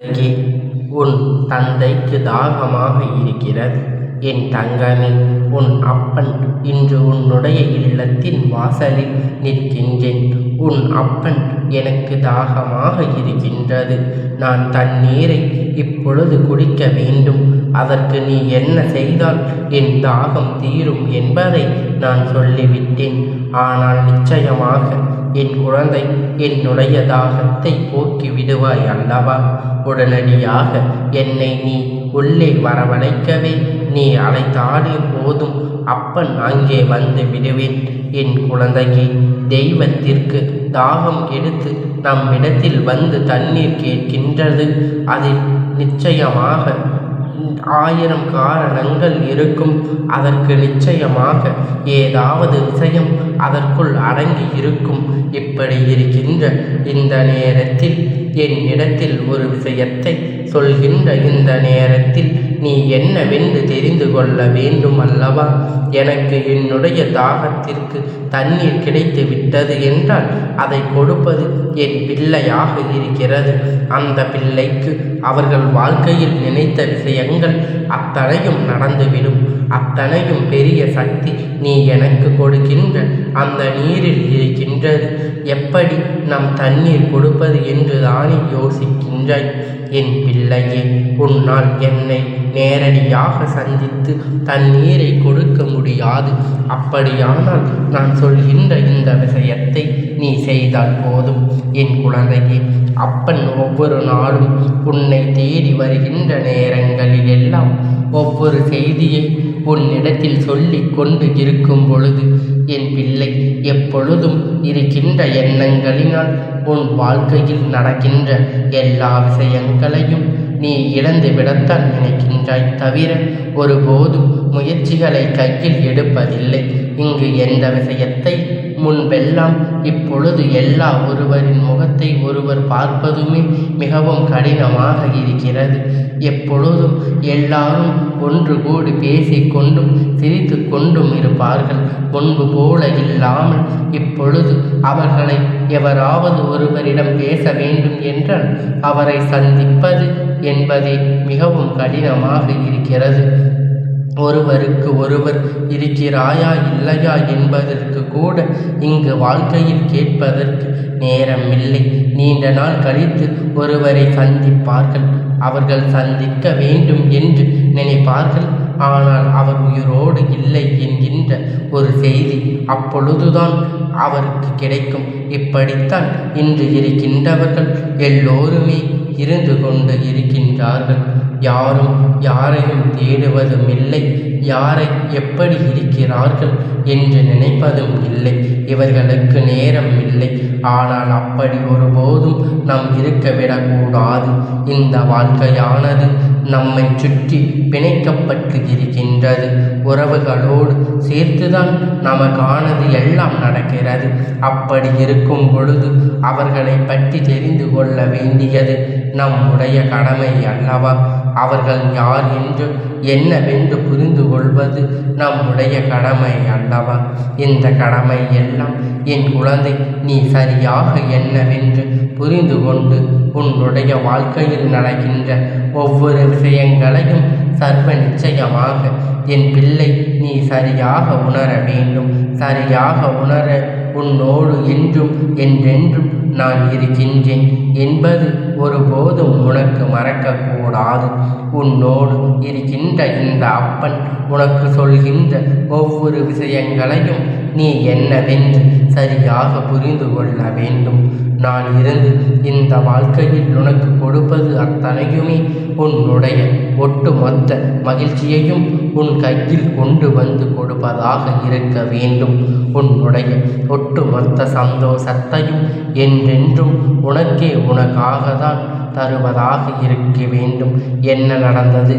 அங்கே உன் தந்தைக்கு தாகமாக இருக்கிறது. என் தங்கமே, உன் அப்பன் இன்று உன்னுடைய இல்லத்தின் வாசலில் நிற்கின்றேன். உன் அப்பன் எனக்கு தாகமாக இருக்கின்றது. நான் தண்ணீரை இப்பொழுது குடிக்க வேண்டும். அதற்கு நீ என்ன செய்தால் என் தாகம் தீரும் என்பதை நான் சொல்லிவிட்டேன். ஆனால் நிச்சயமாக என் குழந்தை என்னுடைய தாகத்தை போக்கி விடுவாய் அல்லவா? உடனடியாக என்னை நீ உள்ளே வரவழைக்கவே நீ அழைத்தாலே போதும், அப்பன் அங்கே வந்து விடுவேன். என் குழந்தையே, தெய்வத்திற்கு தாகம் எடுத்து நம்மிடத்தில் வந்து தண்ணீர் கேட்கின்றது. அதில் நிச்சயமாக 1000 காரணங்கள் இருக்கும். அதற்கு நிச்சயமாக ஏதாவது விஷயம் அதற்குள் அடங்கி இருக்கும். இப்படி இருக்கின்ற இந்த நேரத்தில் என் இடத்தில் ஒரு விஷயத்தை சொல்கின்ற இந்த நேரத்தில் நீ என்னவென்று தெரிந்து கொள்ள வேண்டும் அல்லவா? எனக்கு என்னுடைய தாகத்திற்கு தண்ணீர் கிடைத்து விட்டது என்றால் அதை கொடுப்பது என் பிள்ளையாக இருக்கிறது. அந்த பிள்ளைக்கு அவர்கள் வாழ்க்கையில் நினைத்த விஷயங்கள் அத்தனையும் நடந்துவிடும். அத்தனையும் பெரிய சக்தி நீ எனக்கு கொடுக்கின்ற அந்த நீரில் இருக்கின்றது. எப்படி நம் தண்ணீர் கொடுப்பது என்று தானே யோசிக்கின்றாய்? என் பிள்ளையே, உன்னால் என்னை நேரடியாக சந்தித்து தண்ணீரை கொடுக்க முடியாது. அப்படியானால் நான் சொல்கின்ற இந்த விஷயத்தை நீ செய்தால் போதும். என் குழந்தையே, அப்பன் ஒவ்வொரு நாளும் உன்னை தேடி வருகின்ற நேரங்களில் எல்லாம் ஒவ்வொரு செய்தியை உன்னிடத்தில் சொல்லிக் கொண்டு இருக்கும் பொழுது என் பிள்ளை எப்பொழுதும் இருக்கின்ற எண்ணங்களினால் உன் வாழ்க்கையில் நடக்கின்ற எல்லா விஷயங்களையும் நீ இழந்து விடத்தான் நினைக்கின்றாய் தவிர ஒருபோதும் முயற்சிகளை கையில் எடுப்பதில்லை. இங்கு எந்த விஷயத்தை முன்பெல்லாம் இப்பொழுது ஒருவரின் முகத்தை ஒருவர் பார்ப்பதுமே மிகவும் கடினமாக இருக்கிறது. எப்பொழுதும் எல்லாரும் ஒன்று கூடி பேசிக்கொண்டும் சிரித்து கொண்டும் இருப்பார்கள். முன்பு போல இல்லாமல் இப்பொழுது அவர்களை எவராவது ஒருவரிடம் பேச வேண்டும் என்றால் அவரை சந்திப்பது என்பதே மிகவும் கடினமாக இருக்கிறது. ஒருவருக்கு ஒருவர் இருக்கிறாயா இல்லையா என்பதற்கு கூட இங்கு வாழ்க்கையில் கேட்பதற்கு நேரம் இல்லை. நீண்ட நாள் கழித்து ஒருவரை சந்திப்பார்கள். அவர்கள் சந்திக்க வேண்டும் என்று நினைப்பார்கள். ஆனால் அவர் உயிரோடு இல்லை என்கின்ற ஒரு செய்தி அப்பொழுதுதான் அவருக்கு கிடைக்கும். இப்படித்தான் இன்று இருக்கின்றவர்கள் எல்லோருமே இருந்து கொண்டு இருக்கின்றார்கள். யாரும் யாரையும் தேடுவதும் இல்லை. யாரை எப்படி இருக்கிறார்கள் என்று நினைப்பதும் இல்லை. இவர்களுக்கு நேரம் இல்லை. ஆனால் அப்படி ஒருபோதும் நாம் இருக்க விடக்கூடாது. இந்த வாழ்க்கையானது நம்மை சுற்றி பிணைக்கப்பட்டு இருக்கின்றது. உறவுகளோடு சேர்த்துதான் நமக்கானது எல்லாம் நடக்கிறது. அப்படி இருக்கும் பொழுது அவர்களை பற்றி தெரிந்து கொள்ள வேண்டியது நம்முடைய கடமை அல்லவா? அவர்கள் யார் என்று என்னவென்று புரிந்து கொள்வது நம்முடைய கடமை அல்லவா? இந்த கடமை எல்லாம் என் குழந்தை நீ சரியாக என்னவென்று புரிந்து கொண்டு உன்னுடைய வாழ்க்கையில் நடக்கின்ற ஒவ்வொரு விஷயங்களையும் சர்வ நிச்சயமாக என் பிள்ளை நீ சரியாக உணர வேண்டும். சரியாக உணர உன்னோடு என்றும் என்றென்றும் நான் இருக்கின்றேன் என்பது ஒருபோதும் உனக்கு மறக்கக்கூடாது. உன்னோடு இருக்கின்ற இந்த அப்பன் உனக்கு சொல்கின்ற ஒவ்வொரு விஷயங்களையும் நீ என்னவென்று சரியாக புரிந்து கொள்ள வேண்டும். நான் இருந்து இந்த வாழ்க்கையில் உனக்கு கொடுப்பது அத்தனையுமே உன்னுடைய ஒட்டுமொத்த மகிழ்ச்சியையும் உன் கையில் கொண்டு வந்து கொடுப்பதாக இருக்க வேண்டும். உன்னுடைய ஒட்டுமொத்த சந்தோஷத்தையும் என்றென்றும் உனக்காக தான் தருவதாக இருக்க வேண்டும். என்ன நடந்தது,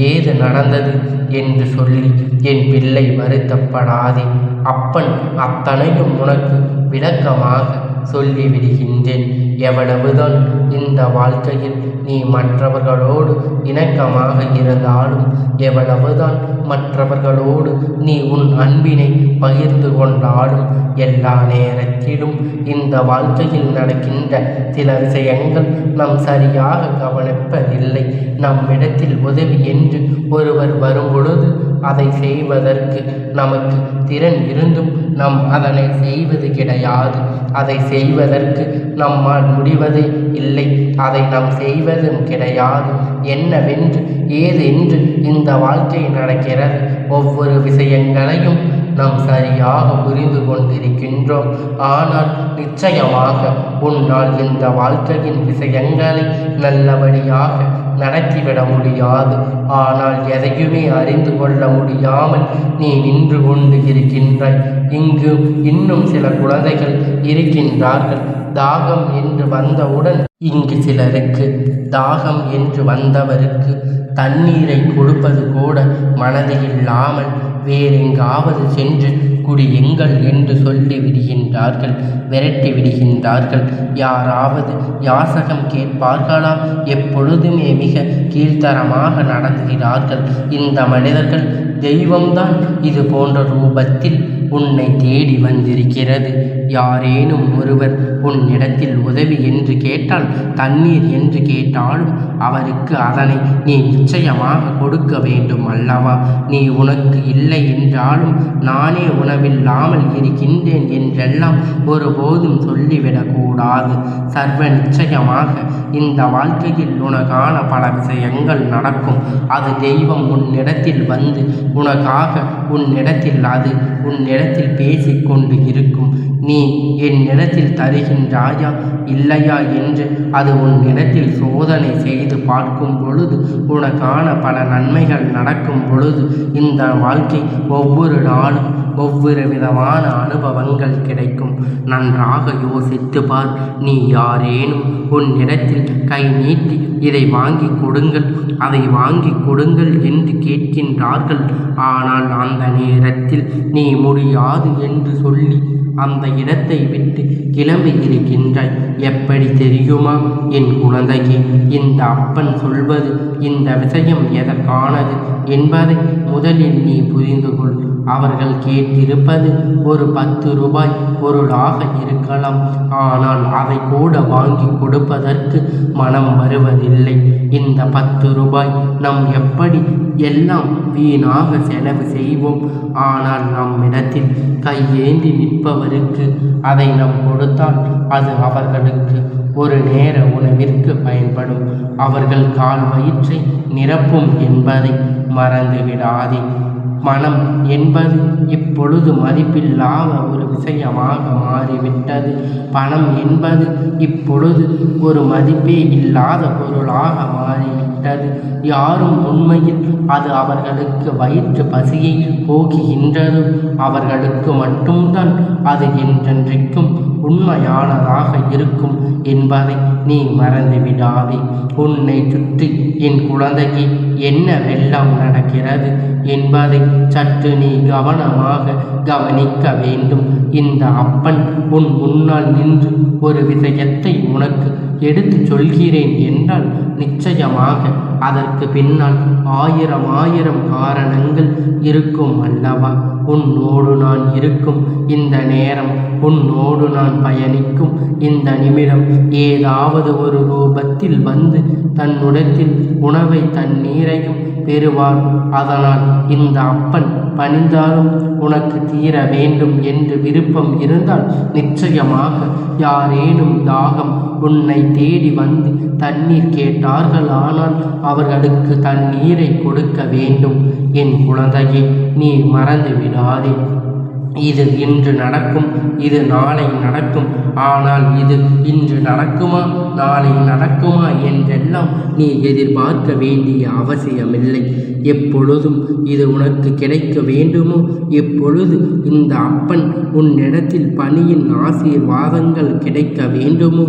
ஏது நடந்தது என்று சொல்லி என் பிள்ளை வருத்தப்படாதே. அப்பன் அத்தனையும் உனக்கு விளக்கமாக சொல்லிவிடுகின்றேன். எவ்வளவுதான் இந்த வாழ்க்கையில் நீ மற்றவர்களோடு இணக்கமாக இருந்தாலும், எவ்வளவுதான் மற்றவர்களோடு நீ உன் அன்பினை பகிர்ந்து கொண்டாலும், எல்லா நேரத்திலும் இந்த வாழ்க்கையில் நடக்கின்ற சில விஷயங்கள் நாம் சரியாக கவனிப்பதில்லை. நம்மிடத்தில் உதவி என்று ஒருவர் வரும்பொழுது அதை செய்வதற்கு நமக்கு திறன் இருந்தும் நாம் அதனை செய்வது கிடையாது. அதை செய்வதற்கு நம்மால் முடிவதே இல்லை. அதை நாம் செய்வதும் கிடையாது. என்னவென்று ஏதென்று இந்த வாழ்க்கை நடக்கிறது. ஒவ்வொரு விஷயங்களையும் நாம் சரியாக புரிந்து கொண்டிருக்கின்றோம். ஆனால் நிச்சயமாக உன்னால் இந்த வாழ்க்கையின் விஷயங்களை நல்லபடியாக நடத்திவிட முடியாது. ஆனால் எதையுமே அறிந்து கொள்ள முடியாமல் நீ நின்று கொண்டு இருக்கின்றாய். இங்கு இன்னும் சில குழந்தைகள் இருக்கின்றார்கள். தாகம் என்று வந்தவுடன் இங்கு சிலருக்கு தாகம் என்று வந்தவருக்கு தண்ணீரை கொடுப்பது கூட மனதில் இல்லாமல் வேறெங்காவது சென்று குடியுங்கள் என்று சொல்லி விடுகின்றார்கள், விரட்டி விடுகின்றார்கள். யாராவது யாசகம் கேட்பார்களா? எப்பொழுதுமே மிக கீழ்த்தரமாக நடத்துகிறார்கள். இந்த மனிதர்கள் தெய்வம்தான் இது போன்ற ரூபத்தில் உன்னை தேடி வந்திருக்கிறது. யாரேனும் ஒருவர் உன்னிடத்தில் உதவி என்று கேட்டால், தண்ணீர் என்று கேட்டாலும் அவருக்கு அதனை நீ நிச்சயமாக கொடுக்க வேண்டும் அல்லவா? நீ உனக்கு இல்லை என்றாலும் நானே உணவில்லாமல் இருக்கின்றேன் என்றெல்லாம் ஒருபோதும் சொல்லிவிடக்கூடாது. சர்வ நிச்சயமாக இந்த வாழ்க்கையில் உனக்கான பல விஷயங்கள் நடக்கும். அது தெய்வம் உன்னிடத்தில் வந்து உனக்காக உன்னிடத்தில் பேசிக்கொண்டு இருக்கும். நீ என்னிடத்தில் தருகின்றாயா இல்லையா என்று அது உன்னிடத்தில் சோதனை செய்து பார்க்கும் பொழுது, உனக்கான பல நன்மைகள் நடக்கும் பொழுது, இந்த வாழ்க்கை ஒவ்வொரு நாளும் ஒவ்வொரு விதமான அனுபவங்கள் கிடைக்கும். நன்றாக யோசித்து பார். நீ யாரேனும் உன்னிடத்தில் கை நீட்டி இதை வாங்கி கொடுங்கள், அதை வாங்கி கொடுங்கள் என்று கேட்கின்றார்கள். ஆனால் அந்த நேரத்தில் நீ முடியாது என்று சொல்லி அந்த இடத்தை விட்டு கிளம்பி இருக்கின்றாய். எப்படி தெரியுமா என் குழந்தையே? இந்த அப்பன் சொல்வது இந்த விஷயம் எதற்கானது என்பதை முதலில் நீ புரிந்து கொள். அவர்கள் கேட்டிருப்பது ஒரு 10 ரூபாய் பொருளாக இருக்கலாம். ஆனால் அதை கூட வாங்கி கொடுப்பதற்கு மனம் வருவதில்லை. இந்த 10 ரூபாய் நாம் எப்படி எல்லாம் வீணாக செலவு செய்வோம். ஆனால் நம்மிடத்தில் கையேந்தி நிற்பவருக்கு அதை நாம் கொடுத்தால் அது அவர்களுக்கு ஒரு நேர உணவிற்கு பயன்படும். அவர்கள் கால் வயிற்றை நிரப்பும் என்பதை மறந்து விடாதே. மனம் என்பது இப்பொழுது மதிப்பில்லாத ஒரு விஷயமாக மாறிவிட்டது. பணம் என்பது இப்பொழுது ஒரு மதிப்பே இல்லாத பொருளாக மாறிவிட்டது. யாரும் உண்மையில் அது அவர்களுக்கு வயிற்று பசியை போக்குகின்றது, அவர்களுக்கு மட்டும்தான் அது என்றென்றைக்கும் உண்மையானதாக இருக்கும் என்பதை நீ மறந்துவிடாதே. உன்னை சுற்றி என் குழந்தைக்கு என்னவெல்லாம் நடக்கிறது என்பதை சற்று நீ கவனமாக கவனிக்க வேண்டும். இந்த அப்பன் உன் முன்னால் நின்று ஒரு விஷயத்தை உனக்கு எடுத்து சொல்கிறேன் என்றால் நிச்சயமாக அதற்கு பின்னால் ஆயிரம் காரணங்கள் இருக்கும் அல்லவா? உன்னோடு நான் இருக்கும் இந்த நேரம், உன்னோடு நான் பயணிக்கும் இந்த நிமிடம் ஏதாவது ஒரு ரூபத்தில் வந்து தன்னுடத்தில் உணவை தண்ணீரையும் பெறுவார். அதனால் இந்த அப்பன் பணிந்தாலும் உனக்கு தீர வேண்டும் என்று விருப்பம் இருந்தால் நிச்சயமாக யாரேனும் தாகம் உன்னை தேடி வந்து தண்ணீர் கேட்டார்கள், ஆனால் அவர்களுக்கு தண்ணீரை கொடுக்க வேண்டும். என் குழந்தையை நீ மறந்து விடாதே. இது இன்று நடக்கும், இது நாளை நடக்கும். ஆனால் இது இன்று நடக்குமா நாளை நடக்குமா என்றெல்லாம் நீ எதிர்பார்க்க வேண்டிய அவசியமில்லை. எப்பொழுதும் இது உனக்கு கிடைக்க வேண்டுமோ, எப்பொழுது இந்த அப்பன் உன்னிடத்தில் பணியின் ஆசீர்வாதங்கள் கிடைக்க வேண்டுமோ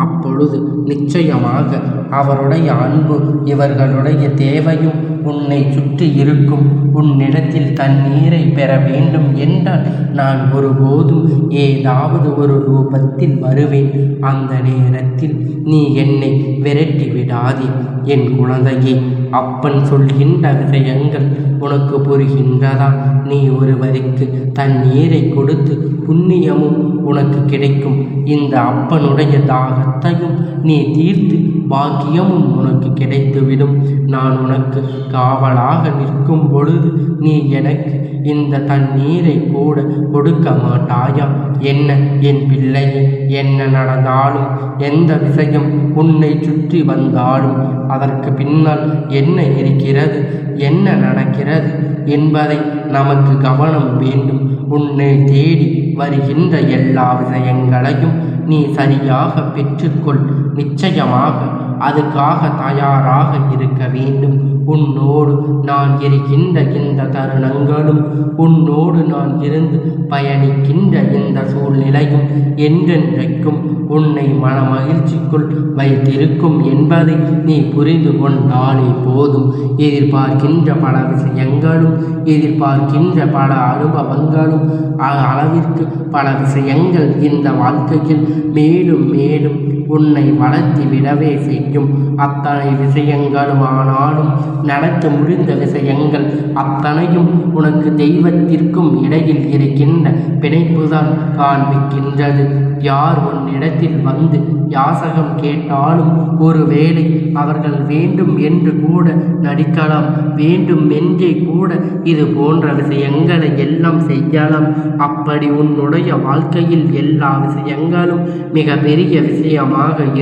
அப்பொழுது நிச்சயமாக அவருடைய அன்பு, இவர்களுடைய தேவையும் உன்னை சுற்றி இருக்கும் உன்னிடத்தில் தண்ணீரை பெற வேண்டும் என்றால் நான் ஒருபோதும் ஏதாவது ஒரு ரூபத்தில் வருவேன். அந்த நேரத்தில் நீ என்னை விரட்டி விடாதே. என் குழந்தையே, அப்பன் சொல்கின்ற விஷயங்கள் உனக்கு புரிகின்றதா? நீ ஒருவருக்கு தண்ணீரை கொடுத்து புண்ணியமும் உனக்கு கிடைக்கும். இந்த அப்பனுடைய தாகத்தையும் நீ தீர்த்து பாக்கியமும் உனக்கு கிடைத்துவிடும். நான் உனக்கு காவலாக நிற்கும் பொழுது நீ எனக்கு இந்த தண்ணீரை கூட கொடுக்க மாட்டாயா? என்ன என் பிள்ளையே, என்ன நடந்தாலும் எந்த விஷயம் உன்னை சுற்றி வந்தாலும் அதற்கு பின்னால் என்ன இருக்கிறது, என்ன நடக்கிறது என்பதை நமக்கு கவனம் வேண்டும். உன்னை தேடி வருகின்ற எல்லா விஷயங்களையும் நீ சரியாக பெற்றுக்கொள். நிச்சயமாக அதுக்காக தயாராக இருக்க வேண்டும். உன்னோடு நான் இருக்கின்ற இந்த தருணங்களும் உன்னோடு நான் இருந்து பயணிக்கின்ற இந்த சூழ்நிலையும் என்றென்றைக்கும் உன்னை மன மகிழ்ச்சிக்குள் வைத்திருக்கும் என்பதை நீ புரிந்து கொண்டாலே போதும். எதிர்பார்க்கின்ற பல விஷயங்களும் எதிர்பார்க்கின்ற பல அனுபவங்களும் அளவிற்கு பல விஷயங்கள் இந்த வாழ்க்கையில் மேலும் மேலும் உன்னை வளர்த்தி விடவே செய்யும். அத்தனை விஷயங்களும் ஆனாலும் நடக்க முடிந்த விஷயங்கள் அத்தனையும் உனக்கு தெய்வத்திற்கும் இடையில் இருக்கின்ற பிணைப்புதான் காண்பிக்கின்றது. யார் உன்னிடத்தில் வந்து யாசகம் கேட்டாலும் ஒருவேளை அவர்கள் வேண்டும் என்று கூட நடிக்கலாம், வேண்டும் என்றே கூட இது போன்ற விஷயங்களை எல்லாம் செய்யலாம். அப்படி உன்னுடைய வாழ்க்கையில் எல்லா விஷயங்களும் மிக பெரிய விஷயமாக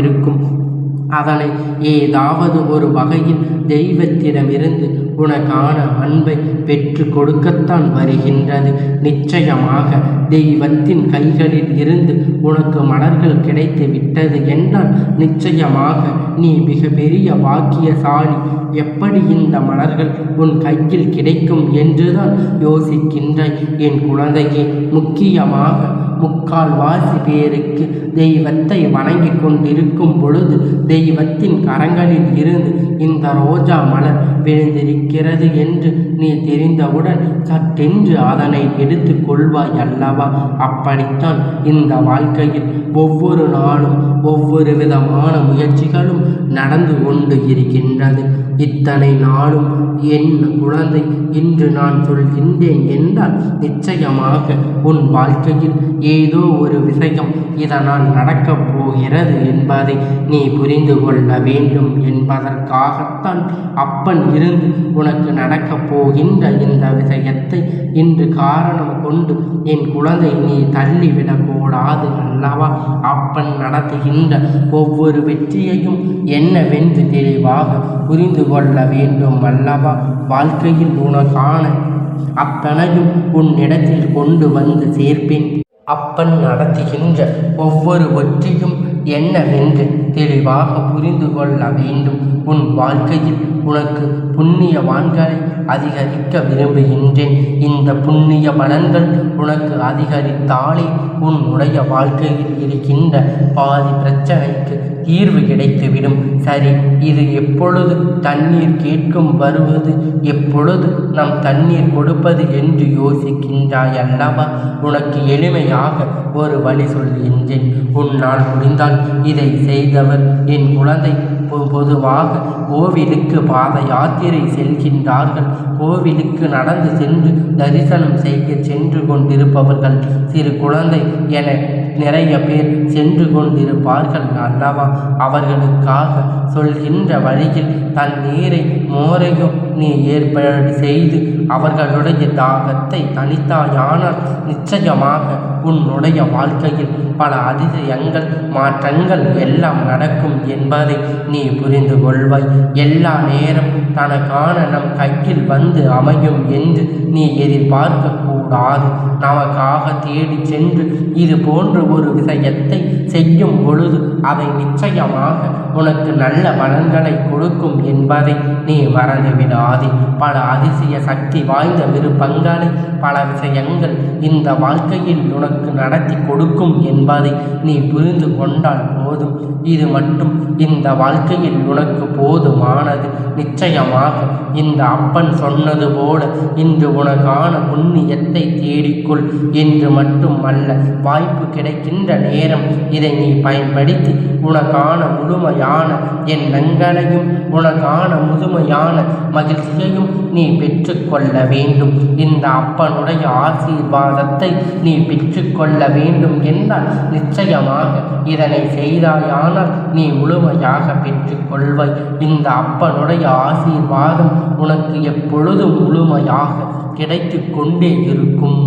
இருக்கும். அதனை ஏதாவது ஒரு வகையில் தெய்வத்திடமிருந்து உனக்கான அன்பை பெற்று கொடுக்கத்தான் வருகின்றது. நிச்சயமாக தெய்வத்தின் கைகளில் இருந்து உனக்கு மலர்கள் கிடைத்து விட்டது என்றால் நிச்சயமாக நீ மிக பெரிய பாக்கியசாலி. எப்படி இந்த மலர்கள் உன் கையில் கிடைக்கும் என்றுதான் யோசிக்கின்றாய் என் குழந்தையே. முக்கியமாக முக்கால்வாசி பேருக்கு தெய்வத்தை வணங்கி கொண்டிருக்கும் பொழுது தெய்வத்தின் கரங்களில் இருந்து இந்த ரோஜா மலர் விழுந்திருக்கிறது என்று நீ தெரிந்தவுடன் சட்டென்று அதனை எடுத்து கொள்வாய் அல்லவா? அப்படித்தான் இந்த வாழ்க்கையில் ஒவ்வொரு நாளும் ஒவ்வொரு விதமான முயற்சிகளும் நடந்து கொண்டு இருக்கின்றது. இத்தனை நாளும் என் குழந்தை, இன்று நான் சொல்கின்றேன் என்றால் நிச்சயமாக உன் வாழ்க்கையில் ஏதோ ஒரு விஷயம் இதனால் நடக்கப் போகிறது என்பதை நீ புரிந்து கொள்ள வேண்டும் என்பதற்காகத்தான் அப்பன் இருந்து உனக்கு நடக்கப் போகின்ற இந்த விஷயத்தை இன்று காரணம் கொண்டு என் குழந்தை நீ தள்ளிவிடக்கூடாது அல்லவா? அப்பன் நடத்துகின்ற ஒவ்வொரு வெற்றியையும் என்னவென்று தெளிவாக புரிந்து கொள்ள வேண்டும் அல்லவா? வாழ்க்கையில் உனக்கான அத்தனையும் உன்னிடத்தில் கொண்டு வந்து சேர்ப்பேன். அப்பன் நடத்துகின்ற ஒவ்வொரு வெற்றியும் என்னவென்று தெளிவாக புரிந்து கொள்ள வேண்டும். உன் வாழ்க்கையில் உனக்கு புண்ணியவான்களை அதிகரிக்க விரும்புகின்றேன். இந்த புண்ணிய பலன்கள் உனக்கு அதிகரித்தாலே உன்னுடைய வாழ்க்கையில் இருக்கின்ற பாதி பிரச்சனைக்கு தீர்வு கிடைத்துவிடும். சரி, இது எப்பொழுது தண்ணீர் கேட்கும் வருவது, எப்பொழுது நம் தண்ணீர் கொடுப்பது என்று யோசிக்கின்றாய் அல்லவா? உனக்கு எளிமையாக ஒரு வழி சொல்கின்றேன். உன்னால் முடிந்தால் இதை செய்தவர் என் குழந்தை. பொதுவாக கோவிலுக்கு பாத யாத்திரை செல்கின்றார்கள். கோவிலுக்கு நடந்து சென்று தரிசனம் செய்ய சென்று கொண்டிருப்பவர்கள் சிறு குழந்தை என நிறைய பேர் சென்று கொண்டிருப்பார்கள் அல்லவா? அவர்களுக்காக சொல்கின்ற வழியில் தண்ணீரை மோரையும் நீ ஏற்பாடு செய்து அவர்களுடைய தாகத்தை தனித்தாயானால் நிச்சயமாக உன்னுடைய வாழ்க்கையில் பல அதிசயங்கள் மாற்றங்கள் எல்லாம் நடக்கும் என்பதை நீ புரிந்து கொள்வாய். எல்லா நேரம் தனக்கான நம் கையில் வந்து அமையும் என்று நீ எதிர்பார்க்க கூடாது. நமக்காக தேடி சென்று இது போன்ற ஒரு விஷயத்தை செய்யும் பொழுது அதை நிச்சயமாக உனக்கு நல்ல பலன்களை கொடுக்கும் என்பதை நீ மறந்துவிடாதே. பல அதிசய சக்தி வாய்ந்த விருப்பங்களை, பல விஷயங்கள் இந்த வாழ்க்கையில் உனக்கு நடத்தி கொடுக்கும் என்பதை நீ புரிந்து கொண்டால் போதும். இது மட்டும் இந்த வாழ்க்கையில் உனக்கு போதுமானது. நிச்சயமாக இந்த அப்பன் சொன்னது போல இன்று உனக்கான புண்ணியத்தை தேடிக்கொள் என்று மட்டும் அல்ல, வாய்ப்பு கிடைக்கின்ற நேரம் இதை நீ பயன்படுத்தி உனக்கான முழுமையான எண்ணங்களையும் உனக்கான முழுமையான மகிழ்ச்சியையும் நீ பெற்றுக்கொள்ள வேண்டும். இந்த அப்பனுடைய ஆசீர்வாதத்தை நீ பெற்றுக்கொள்ள வேண்டும் என்றால் நிச்சயமாக இதனை செய்தாயானால் நீ முழுமையாக பெற்றுக்கொள்வாய். இந்த அப்பனுடைய ஆசீர்வாதம் உனக்கு எப்பொழுதும் முழுமையாக கிடைத்து கொண்டே இருக்கும்.